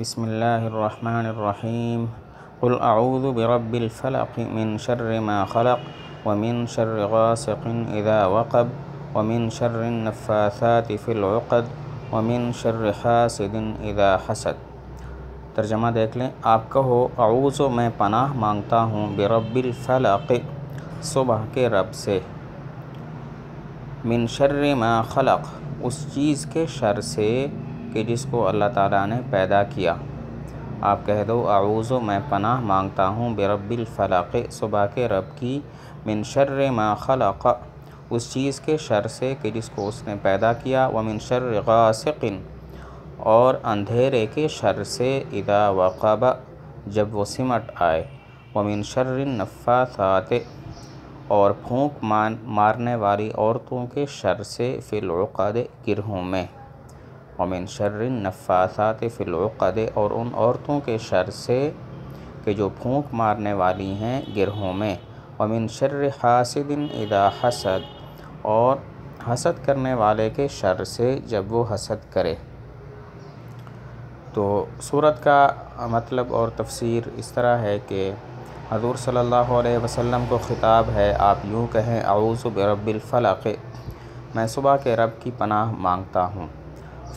بسم اللہ الرحمن الرحیم قل اعوذ برب الفلق من شر ما خلق ومن شر غاسق اذا وقب ومن شر النفاثات فی العقد ومن شر حاسد اذا حسد۔ ترجمہ دیکھ لیں۔ آپ کہو اعوذ میں پناہ مانگتا ہوں برب الفلق صبح کے رب سے، من شر ما خلق اس چیز کے شر سے کہ جس کو اللہ تعالیٰ نے پیدا کیا۔ آپ کہہ دو اعوذ میں پناہ مانگتا ہوں برب الفلق صبح کے رب کی، من شر ما خلق اس چیز کے شر سے کہ جس کو اس نے پیدا کیا، ومن شر غاسق اور اندھیرے کے شر سے اذا وقب جب وہ سمٹ آئے، ومن شر النفاثات اور پھونک مارنے والی عورتوں کے شر سے فی العقد گرہوں میں، ومن شر النفاثات فی العقد اور ان عورتوں کے شر سے کہ جو پھونک مارنے والی ہیں گرہوں میں، ومن شر حاسد اذا حسد اور حسد کرنے والے کے شر سے جب وہ حسد کرے۔ تو سورت کا مطلب اور تفسیر اس طرح ہے کہ حضور صلی اللہ علیہ وسلم کو خطاب ہے، آپ یوں کہیں اعوذ برب الفلق میں صبح کے رب کی پناہ مانگتا ہوں۔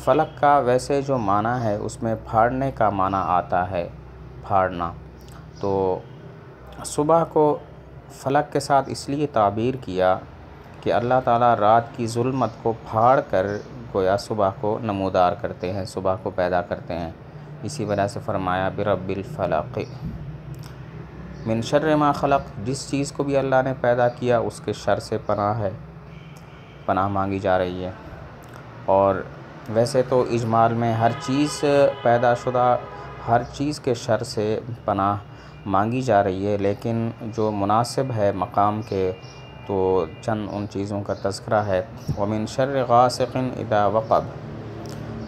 فلق کا ویسے جو معنی ہے اس میں پھاڑنے کا معنی آتا ہے، پھاڑنا۔ تو صبح کو فلق کے ساتھ اس لیے تعبیر کیا کہ اللہ تعالیٰ رات کی ظلمت کو پھاڑ کر گویا صبح کو نمودار کرتے ہیں، صبح کو پیدا کرتے ہیں، اسی وجہ سے فرمایا برب الفلق۔ من شر ما خلق جس چیز کو بھی اللہ نے پیدا کیا اس کے شر سے پناہ ہے، پناہ مانگی جا رہی ہے۔ اور ویسے تو اجمال میں ہر چیز پیدا شدہ ہر چیز کے شر سے پناہ مانگی جا رہی ہے، لیکن جو مناسب ہے مقام کے تو چند ان چیزوں کا تذکرہ ہے۔ ومن شر غاسق اذا وقب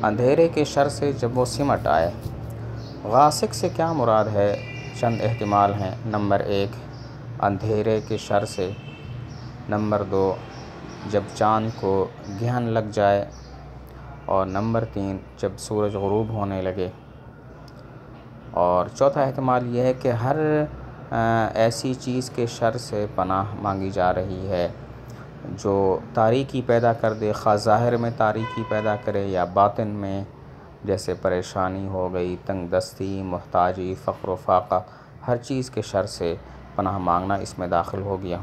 اندھیرے کے شر سے جب وہ سمٹ آئے۔ غاسق سے کیا مراد ہے؟ چند احتمال ہیں۔ نمبر 1 اندھیرے کے شر سے، نمبر 2 جب چاند کو گرہن لگ جائے، اور نمبر 3 جب سورج غروب ہونے لگے، اور چوتھا احتمال یہ ہے کہ ہر ایسی چیز کے شر سے پناہ مانگی جا رہی ہے جو تاریکی پیدا کر دے، خواہ ظاہر میں تاریکی پیدا کرے یا باطن میں، جیسے پریشانی ہو گئی، تنگ دستی، محتاجی، فقر و فاقہ، ہر چیز کے شر سے پناہ مانگنا اس میں داخل ہو گیا۔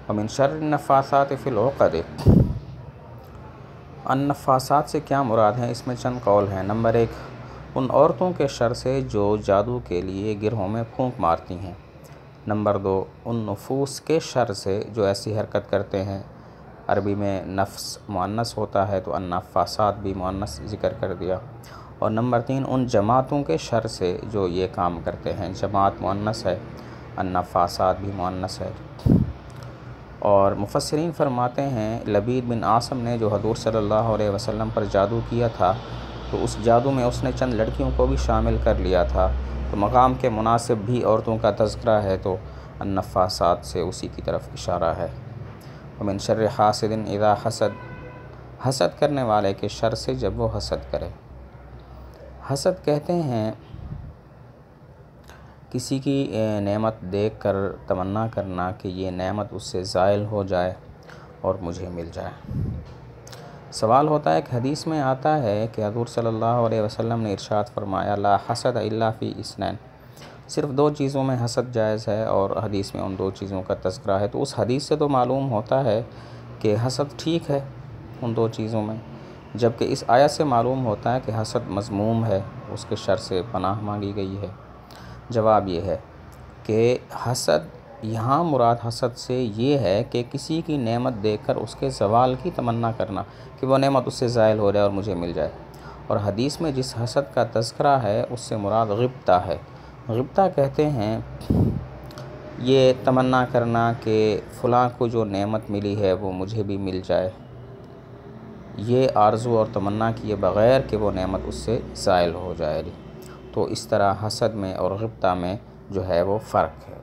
ومن شر النفاثات فی العقد النفاثات سے کیا مراد ہیں؟ اس میں چند قول ہیں۔ نمبر 1 ان عورتوں کے شر سے جو جادو کے لیے گرہوں میں پھونک مارتی ہیں۔ نمبر 2 ان نفوس کے شر سے جو ایسی حرکت کرتے ہیں، عربی میں نفس مؤنث ہوتا ہے تو النفاثات بھی مؤنث ذکر کر دیا۔ اور نمبر 3 ان جماعتوں کے شر سے جو یہ کام کرتے ہیں، جماعت مؤنث ہے، النفاثات بھی مؤنث ہے۔ اور مفسرین فرماتے ہیں لبید بن عاصم نے جو حضور صلی اللہ علیہ وسلم پر جادو کیا تھا تو اس جادو میں اس نے چند لڑکیوں کو بھی شامل کر لیا تھا، تو مقام کے مناسب بھی عورتوں کا تذکرہ ہے تو النفاثات سے اسی کی طرف اشارہ ہے۔ ومن شر حاسد اذا حسد حسد کرنے والے کے شر سے جب وہ حسد کرے۔ حسد کہتے ہیں کسی کی نعمت دیکھ کر تمنا کرنا کہ یہ نعمت اس سے زائل ہو جائے اور مجھے مل جائے۔ سوال ہوتا ہے کہ حدیث میں آتا ہے کہ حضور صلی اللہ علیہ وسلم نے ارشاد فرمایا لا حسد الا فی اثنین، صرف 2 چیزوں میں حسد جائز ہے، اور حدیث میں ان 2 چیزوں کا تذکرہ ہے۔ تو اس حدیث سے تو معلوم ہوتا ہے کہ حسد ٹھیک ہے ان 2 چیزوں میں، جبکہ اس آیت سے معلوم ہوتا ہے کہ حسد مذموم ہے، اس کے شر سے پناہ مانگی گئی ہے۔ جواب یہ ہے کہ حسد یہاں مراد حسد سے یہ ہے کہ کسی کی نعمت دیکھ کر اس کے زوال کی تمنا کرنا کہ وہ نعمت اس سے زائل ہو جائے اور مجھے مل جائے۔ اور حدیث میں جس حسد کا تذکرہ ہے اس سے مراد غبطہ ہے۔ غبطہ کہتے ہیں یہ تمنا کرنا کہ فلاں کو جو نعمت ملی ہے وہ مجھے بھی مل جائے، یہ آرزو اور تمنا کیے بغیر کہ وہ نعمت اس سے زائل ہو جائے۔ تو اس طرح حسد میں اور غبطہ میں جو ہے وہ فرق ہے۔